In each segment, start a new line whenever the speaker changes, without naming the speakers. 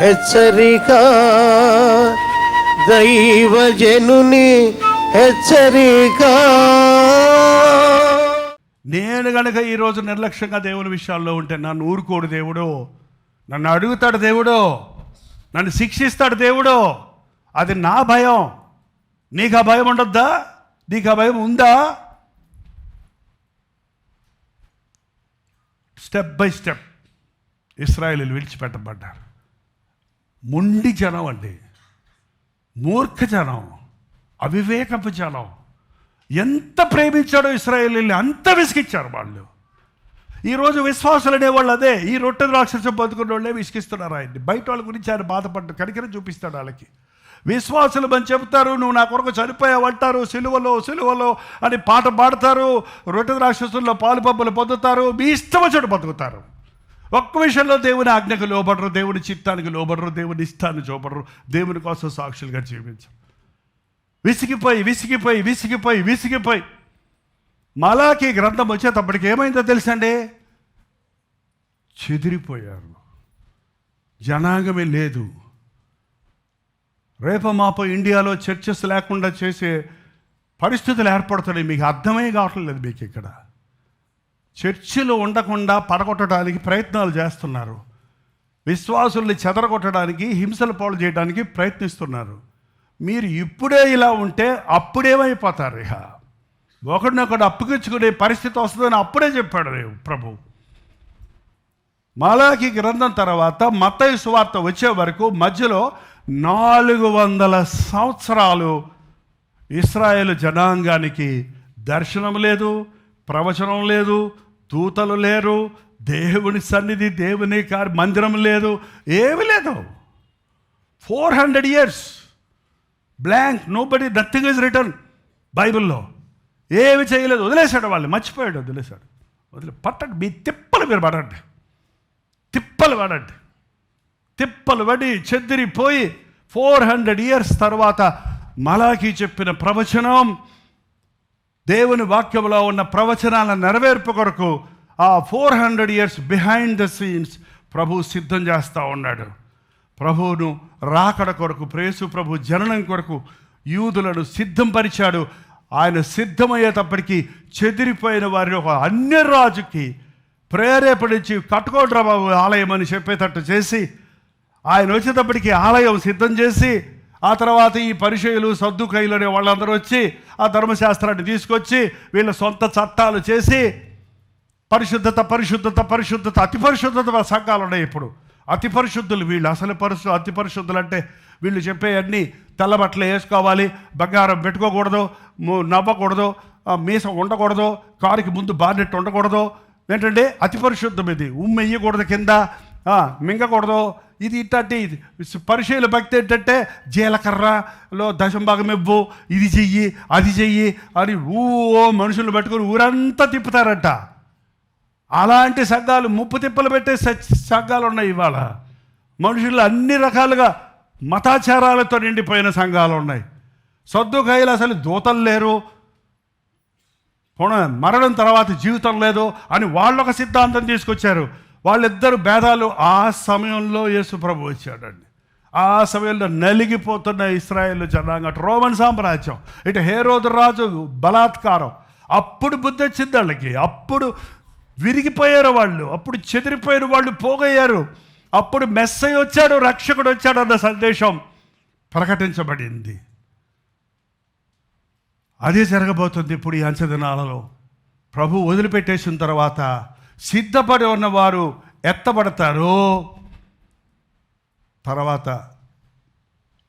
హెచ్చరిక, దైవజనుని హెచ్చరిక.
నేను గనక ఈరోజు నిర్లక్ష్యంగా దేవుని విషయాల్లో ఉంటే నన్ను ఊరుకోడు దేవుడు, నన్ను అడుగుతాడు దేవుడు, నన్ను శిక్షిస్తాడు దేవుడు. అది నా భయం. నీకు ఆ భయం ఉండొద్దా? నీకు ఆ భయం ఉందా? స్టెప్ బై స్టెప్ ఇశ్రాయేలీయులు విడిచిపెట్టబడ్డారు. మొండి జనం అండి, మూర్ఖ జనం, అవివేకపు జనం. ఎంత ప్రేమించాడో ఇశ్రాయేలీయుల్ని అంత విసిగిచ్చారు వాళ్ళు. ఈరోజు విశ్వాసులు అనేవాళ్ళు అదే. ఈ రొట్టె ద్రాక్షరసం బతుకున్న వాళ్ళే విసిగిస్తున్నారు ఆయన్ని. బయట వాళ్ళ గురించి ఆయన బాధపడ్డ కనికరం చూపిస్తాడు వాళ్ళకి. విశ్వాసులు అని చెబుతారు, నువ్వు నా కొరకు చనిపోయావు అంటారు, సిలువలో సిలువలో అని పాట పాడతారు, రొట్టె ద్రాక్షరసంలో పాలు పబ్బులు పొందుతారు, మీ ఇష్టం వచ్చాడు బతుకుతారు. ఒక్క విషయంలో దేవుని ఆజ్ఞకు లోబడరు, దేవుని చిత్తానికి లోబడరు, దేవుని ఇష్టాన్ని చూపడరు, దేవుని కోసం సాక్షులుగా జీవించరు. విసిగిపోయి విసిగిపోయి విసిగిపోయి విసిగిపోయి మలాకీ గ్రంథం వచ్చేటప్పటికి ఏమైందో తెలుసండి? చెదిరిపోయారు. జనాంగమే లేదు. రేపు మాపో ఇండియాలో చర్చెస్ లేకుండా చేసే పరిస్థితులు ఏర్పడుతున్నాయి. మీకు అర్థమే కావట్లేదు. మీకు ఇక్కడ చర్చిలు ఉండకుండా పడగొట్టడానికి ప్రయత్నాలు చేస్తున్నారు. విశ్వాసుల్ని చెదరగొట్టడానికి, హింసలు పాలు చేయడానికి ప్రయత్నిస్తున్నారు. మీరు ఇప్పుడే ఇలా ఉంటే అప్పుడేమైపోతారు? ఇక ఒకడినొకడు అప్పగించుకునే పరిస్థితి వస్తుందని అప్పుడే చెప్పాడు ప్రభు. మలాకీ గ్రంథం తర్వాత మత్తయి సువార్త వచ్చే వరకు మధ్యలో 400 సంవత్సరాలు ఇశ్రాయేలు జనాంగానికి దర్శనం లేదు, ప్రవచనం లేదు, దూతలు లేరు, దేవుని సన్నిధి, దేవుని మందిరం లేదు, ఏమీ లేదు. 400 years blank, nobody, nothing is return. బైబిల్లో ఏమి చేయలేదు, వదిలేశాడు. వాళ్ళు మర్చిపోయాడు, వదిలేశాడు. పట్టండి, మీ తిప్పలు మీరు పడండి, తిప్పలు పడండి. తిప్పలు పడి చెదిరిపోయి 400 years తర్వాత మలాకీ చెప్పిన ప్రవచనం, దేవుని వాక్యంలో ఉన్న ప్రవచనాల నెరవేర్పు కొరకు ఆ 400 years బిహైండ్ ద సీన్స్ ప్రభు సిద్ధం చేస్తూ ఉన్నాడు. ప్రభువును రాకడ కొరకు, ప్రేసు ప్రభు జననం కొరకు యూదులను సిద్ధం పరిచాడు. ఆయన సిద్ధమయ్యేటప్పటికీ చెదిరిపోయిన వారిని ఒక అన్యరాజుకి ప్రేరేపణించి కట్టుకోడ్రా బాబు ఆలయం అని చెప్పేటట్టు చేసి, ఆయన వచ్చేటప్పటికి ఆలయం సిద్ధం చేసి, ఆ తర్వాత ఈ పరిచయులు, సద్దుకయ్యులు అనే వాళ్ళందరూ వచ్చి ఆ ధర్మశాస్త్రాన్ని తీసుకొచ్చి వీళ్ళ సొంత చట్టాలు చేసి పరిశుద్ధత పరిశుద్ధత పరిశుద్ధత అతి పరిశుద్ధత సంఘాలు ఉన్నాయి. ఇప్పుడు అతి పరిశుద్ధులు వీళ్ళు. అసలు అతి పరిశుద్ధులు అంటే వీళ్ళు చెప్పే అన్నీ తెల్ల బట్టలు వేసుకోవాలి, బంగారం పెట్టుకోకూడదు, నవ్వకూడదు, మీసం ఉండకూడదు, కారుకి ముందు బార్నెట్ ఉండకూడదు. ఏంటంటే అతి పరిశుద్ధం ఇది. ఉమ్మెయ్యకూడదు, కింద మింగకూడదు. ఇది ఇట్లాంటి పరిచయుల భక్తి ఏంటంటే జీలకర్రలో దశంభాగం ఇవ్వు, ఇది చెయ్యి, అది చెయ్యి అని మనుషులు పెట్టుకుని ఊరంతా తిప్పుతారంట. అలాంటి సంఘాలు, ముప్పు తిప్పలు పెట్టే సంఘాలు ఉన్నాయి ఇవాళ. మనుషులు అన్ని రకాలుగా మతాచారాలతో నిండిపోయిన సంఘాలు ఉన్నాయి. సద్దుకాయలు అసలు దూతలు లేరు, మరణం తర్వాత జీవితం లేదు అని వాళ్ళొక సిద్ధాంతం తీసుకొచ్చారు. వాళ్ళిద్దరు భేదాలు. ఆ సమయంలో యేసు ప్రభు వచ్చాడండి. ఆ సమయంలో నలిగిపోతున్న ఇశ్రాయేలు జనాంగం, అటు రోమన్ సామ్రాజ్యం, ఇటు హేరోదు రాజు బలాత్కారం. అప్పుడు బుద్ధి వచ్చింది వాళ్ళకి. అప్పుడు విరిగిపోయారు వాళ్ళు, అప్పుడు చెదిరిపోయిన వాళ్ళు పోగయ్యారు. అప్పుడు మెస్సయ్య వచ్చాడు, రక్షకుడు వచ్చాడు అన్న సందేశం ప్రకటించబడింది. అదే జరగబోతుంది ఇప్పుడు ఈ అంచెదినాలలో. ప్రభు వదిలిపెట్టేసిన తర్వాత సిద్ధపడి ఉన్నవారు ఎత్తబడతారు. తర్వాత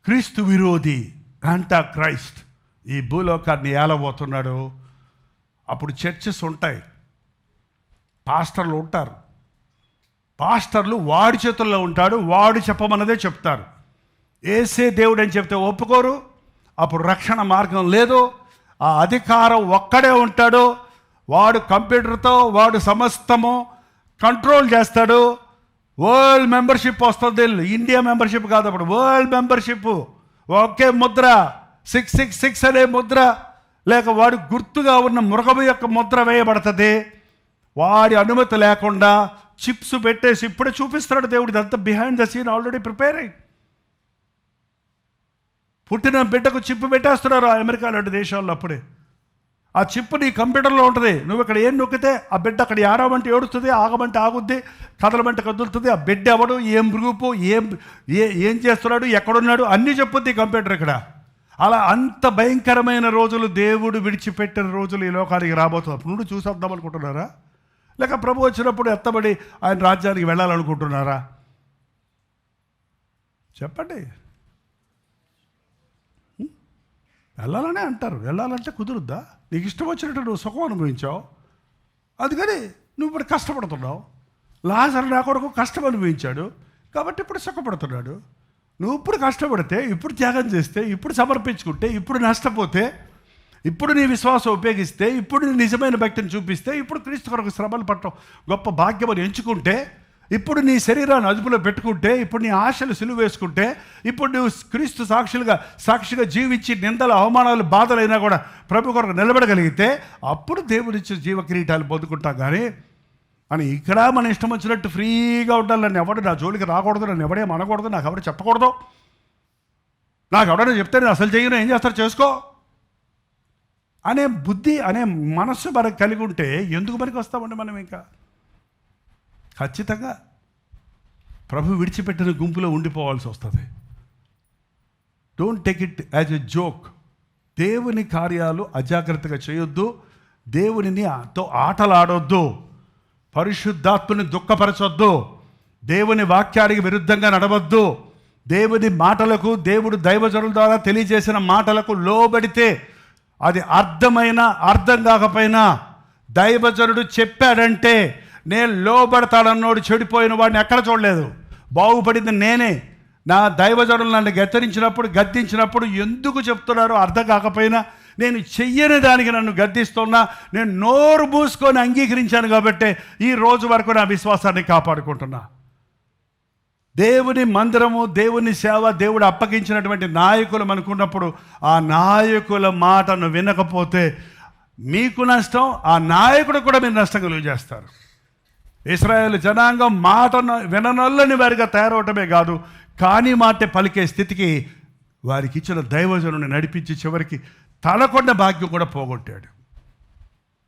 క్రీస్తు విరోధి యాంటా క్రైస్ట్ ఈ భూలోకాన్ని ఏలబోతున్నాడు. అప్పుడు చర్చెస్ ఉంటాయి, పాస్టర్లు ఉంటారు. పాస్టర్లు వాడి చేతుల్లో ఉంటాడు, వాడు చెప్పమన్నదే చెప్తారు. ఏసే దేవుడు అని చెప్తే ఒప్పుకోరు. అప్పుడు రక్షణ మార్గం లేదు. ఆ అధికారం ఒక్కడే ఉంటాడు. వాడు కంప్యూటర్తో వాడు సమస్తము కంట్రోల్ చేస్తాడు. వరల్డ్ మెంబర్షిప్ వస్తుంది. ఇండియా మెంబర్షిప్ కాదు, అప్పుడు వరల్డ్ మెంబర్షిప్. ఒకే ముద్ర, 666 అనే ముద్ర, లేక వాడు గుర్తుగా ఉన్న మృగము యొక్క ముద్ర వేయబడుతుంది. వాడి అనుమతి లేకుండా చిప్స్ పెట్టేసి ఇప్పుడే చూపిస్తున్నాడు దేవుడు. ఇదంతా behind the scene already preparing. పుట్టిన బిడ్డకు చిప్ పెట్టేస్తున్నారు అమెరికా లాంటి దేశాల్లో. అప్పుడే ఆ చిప్ నీ కంప్యూటర్లో ఉంటుంది. నువ్వు ఇక్కడ ఏం నొక్కితే ఆ బిడ్డ అక్కడ ఏడవమంటే ఏడుస్తుంది, ఆగమంటే ఆగుద్ది, కదలమంటే కదులుతుంది. ఆ బిడ్డ ఎవడు, ఏం గ్రూపు, ఏం చేస్తున్నాడు, ఎక్కడున్నాడు అన్నీ చెప్పుద్ది కంప్యూటర్ ఇక్కడ. అలా అంత భయంకరమైన రోజులు దేవుడు విడిచిపెట్టిన రోజులు ఈ లోకానికి రాబోతుంది. అప్పుడు నుండి చూసేద్దాం అనుకుంటున్నారా? లేక ప్రభు వచ్చినప్పుడు ఎత్తబడి ఆయన రాజ్యానికి వెళ్ళాలనుకుంటున్నారా? చెప్పండి. వెళ్ళాలనే అంటారు. వెళ్ళాలంటే కుదురుద్దా? నీకు ఇష్టం వచ్చినట్టు నువ్వు సుఖం అనుభవించావు, అందుకని నువ్వు ఇప్పుడు కష్టపడుతున్నావు. లాజరు నా కొరకు కష్టం అనుభవించాడు కాబట్టి ఇప్పుడు సుఖపడుతున్నాడు. నువ్వు ఇప్పుడు కష్టపడితే, ఇప్పుడు త్యాగం చేస్తే, ఇప్పుడు సమర్పించుకుంటే, ఇప్పుడు నష్టపోతే, ఇప్పుడు నీ విశ్వాసం ఉపయోగిస్తే, ఇప్పుడు నీ నిజమైన భక్తిని చూపిస్తే, ఇప్పుడు క్రీస్తు కొరకు శ్రమలు పట్టడం గొప్ప భాగ్యం అని ఎంచుకుంటే, ఇప్పుడు నీ శరీరాన్ని అదుపులో పెట్టుకుంటే, ఇప్పుడు నీ ఆశలు సిలువ వేసుకుంటే, ఇప్పుడు నువ్వు క్రీస్తు సాక్షిగా జీవించి నిందలు, అవమానాలు, బాధలైనా కూడా ప్రభు కొరకు నిలబడగలిగితే అప్పుడు దేవుడిచ్చే జీవ కిరీటాలు పొందుకుంటాం. కానీ అని ఇక్కడ మన ఇష్టం వచ్చినట్టు ఫ్రీగా ఉండాలి. నన్ను ఎవడు నా జోలికి రాకూడదు, నన్ను ఎవడేం అనకూడదు, నాకు ఎవరు చెప్పకూడదు, నాకు ఎవడైనా చెప్తే నేను అసలు చేయను, ఏం చేస్తారు చేసుకో అనే బుద్ధి, అనే మనస్సు మనకు కలిగి ఉంటే ఎందుకు పనికి వస్తామండి మనం? ఇంకా ఖచ్చితంగా ప్రభు విడిచిపెట్టిన గుంపులో ఉండిపోవాల్సి వస్తుంది. Don't take it as a joke. దేవుని కార్యాలు అజాగ్రత్తగా చేయొద్దు, దేవునితో ఆటలాడొద్దు, పరిశుద్ధాత్మని దుఃఖపరచొద్దు, దేవుని వాక్యానికి విరుద్ధంగా నడవద్దు. దేవుని మాటలకు, దేవుడు దైవజనుల ద్వారా తెలియజేసిన మాటలకు లోబడితే అది అర్థం కాకపోయినా దైవజనుడు చెప్పాడంటే నేను లోబడతాడన్నోడు చెడిపోయిన వాడిని ఎక్కడ చూడలేదు. బాగుపడింది నేనే. నా దైవజనులు నన్ను గద్దించినప్పుడు ఎందుకు చెప్తున్నారో అర్థం కాకపోయినా, నేను చెయ్యని దానికి నన్ను గద్దిస్తున్నా, నేను నోరు మూసుకొని అంగీకరించాను కాబట్టి ఈ రోజు వరకు నా విశ్వాసాన్ని కాపాడుకుంటున్నా. దేవుని మందిరము, దేవుని సేవ, దేవుడు అప్పగించినటువంటి నాయకులు మనకున్నప్పుడు ఆ నాయకుల మాటను వినకపోతే మీకు నష్టం, ఆ నాయకుడు కూడా మీరు నష్టం కలుగజేస్తారు. ఇశ్రాయేలు జనాంగం మాటను విననొల్లని వారిగా తయారవటమే కాదు, కానీ మాట పలికే స్థితికి వారికి ఇచ్చిన దైవజనుని నడిపించి చివరికి తనకొండ భాగ్యం కూడా పోగొట్టాడు.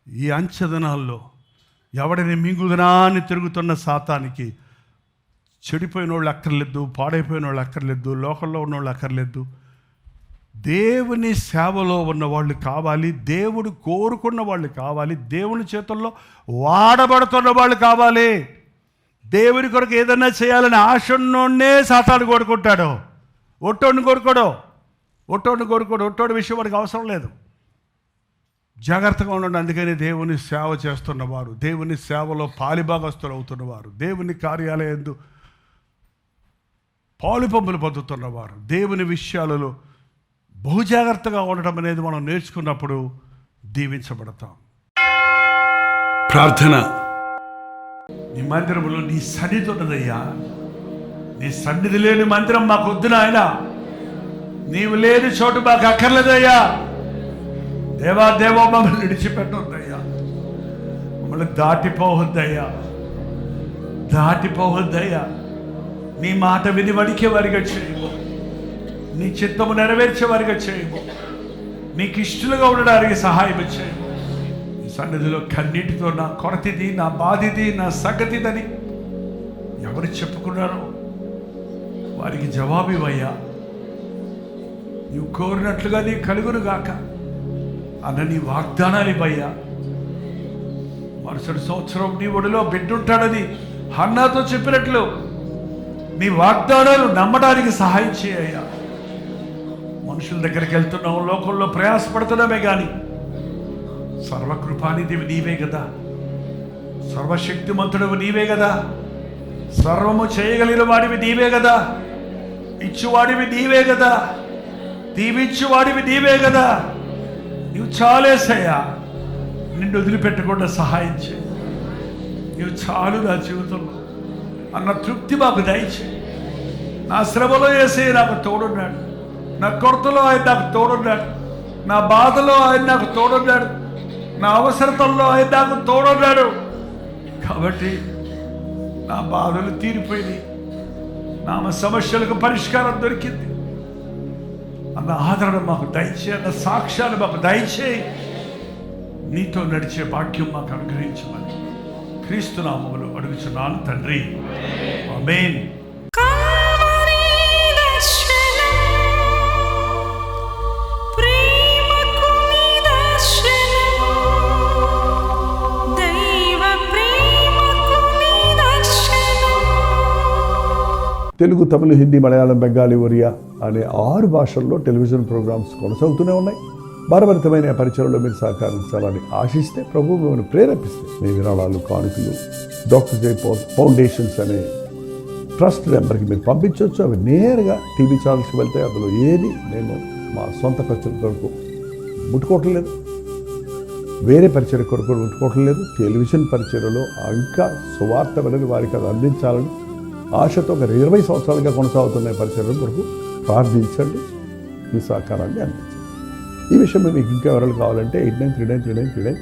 ఈ అంచెదనాల్లో ఎవడిని మింగుదనాన్ని తిరుగుతున్న సాతానికి చెడిపోయిన వాళ్ళు అక్కర్లేదు, పాడైపోయిన వాళ్ళు అక్కర్లేదు, లోకంలో ఉన్న వాళ్ళు అక్కర్లేదు. దేవుని సేవలో ఉన్న వాళ్ళు కావాలి, దేవుడు కోరుకున్న వాళ్ళు కావాలి, దేవుని చేతుల్లో వాడబడుతున్న వాళ్ళు కావాలి. దేవుని కొరకు ఏదైనా చేయాలని ఆశన్నోనే సాతాను కోరుకుంటాడు, ఒట్టోడిని కోరుకోడు. ఒట్టోడి విషయం వాడికి అవసరం లేదు. జాగ్రత్తగా ఉండండి. అందుకని దేవుని సేవ చేస్తున్నవారు, దేవుని సేవలో పాలిభాగస్తులు అవుతున్నవారు, దేవుని కార్యాలయందు పాలుపంపులు పొందుతున్నవారు, దేవుని విషయాలలో బహుజాగ్రత్తగా ఉండటం అనేది మనం నేర్చుకున్నప్పుడు దీవించబడతాం. ప్రార్థన. నీ మందిరంలో నీ సన్నిధి ఉన్నదయ్యా. నీ సన్నిధి లేని మందిరం మాకు వద్దు నాయనా. నీవు లేని చోటు మాకు అక్కర్లేదయ్యా. దేవా మమ్మల్ని విడిచిపెట్టొద్దయ్యా, మమ్మల్ని దాటిపోవద్దయ్యా. నీ మాట విని వడికే వారిగా చేయము, నీ చిత్తము నెరవేర్చే వారిగా చేయము, నీకు ఇష్టలుగా ఉండడానికి సహాయం చేయము. ఈ సన్నిధిలో కన్నీటితో నా కొరతిది, నా బాధిది, నా సంగతిదని ఎవరు చెప్పుకున్నారో వారికి జవాబు ఇవ్వయ్యా. నీవు కోరినట్లుగా నీ కలుగును గాక అన్న నీ వాగ్దానాలు ఇవ్వయ్యా. మరుసటి సంవత్సరం నీ ఒడిలో బిడ్డుంటాడని హన్నాతో చెప్పినట్లు నీ వాగ్దానాలు నమ్మడానికి సహాయం చేయయ్యా. మనుషుల దగ్గరికి వెళ్తున్నాం, లోకంలో ప్రయాసపడుతున్నామే కానీ సర్వకృపానిధివి నీవే కదా, సర్వశక్తిమంతుడివి నీవే కదా, సర్వము చేయగలిగిన వాడివి నీవే కదా, ఇచ్చువాడివి నీవే కదా, దీవించువాడివి నీవే కదా. నీవు చాలేసయ్యా, నిన్ను వదిలిపెట్టకుండా సహాయం చేయి. నీవు చాలు నా జీవితంలో అన్న తృప్తి మాకు దయచేయి. నా శ్రమలో యేసయ్య నాకు తోడున్నాడు, నా కొరతలో ఆయన నాకు తోడున్నాడు, నా బాధలో ఆయన నాకు తోడున్నాడు, నా అవసరతల్లో ఆయన నాకు తోడున్నాడు. కాబట్టి నా బాధలు తీరిపోయినాయి, నా సమస్యలకు పరిష్కారం దొరికింది అన్న ఆదరణ మాకు దయచేయి, అన్న సాక్ష్యాలు మాకు దయచేయి. నీతో నడిచే భాగ్యం మాకు అనుగ్రహించమని క్రీస్తు నామములో అడుగుచున్నాను తండ్రి, ఆమేన్.
తెలుగు, తమిళ, హిందీ, మలయాళం, బెంగాలీ, ఒరియా అనే 6 భాషల్లో టెలివిజన్ ప్రోగ్రామ్స్ కొనసాగుతూనే ఉన్నాయి. భారభరితమైన పరిచయంలో మీరు సహకరించాలని ఆశిస్తే, ప్రభువు మిమ్మల్ని ప్రేరేపిస్తే మీ విరాళాలు, కానుకలు డాక్టర్ జై ఫౌండేషన్స్ అనే ట్రస్ట్ నెంబర్కి మీరు పంపించవచ్చు. అవి నేరుగా టీవీ ఛానల్స్కి వెళ్తే అందులో ఏది మేము మా సొంత ఖర్చుల కొరకు ముట్టుకోవటం లేదు, వేరే పరిచయ కొరకు ముట్టుకోవటం లేదు. టెలివిజన్ పరిచయలో ఇంకా సువార్త అనేది వారికి అది అందించాలని ఆశతో ఒక 20 సంవత్సరాలుగా కొనసాగుతున్న పరిచయం కొరకు ప్రార్థించండి, మీ సహకారాన్ని అందించండి. ఈ విషయం మీకు ఇంకా వివరాలు కావాలంటే 89393939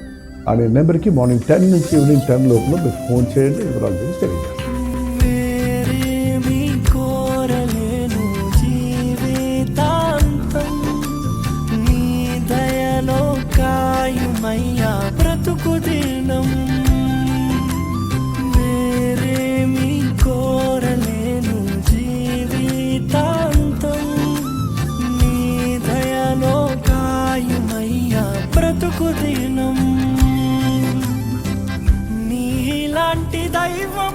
అనే నెంబర్కి మార్నింగ్ 10 నుంచి ఈవినింగ్ 10 లోపల మీరు ఫోన్ చేయండి, వివరాలు గురించి తెలియజేస్తాను.
నీలాంటి దైవం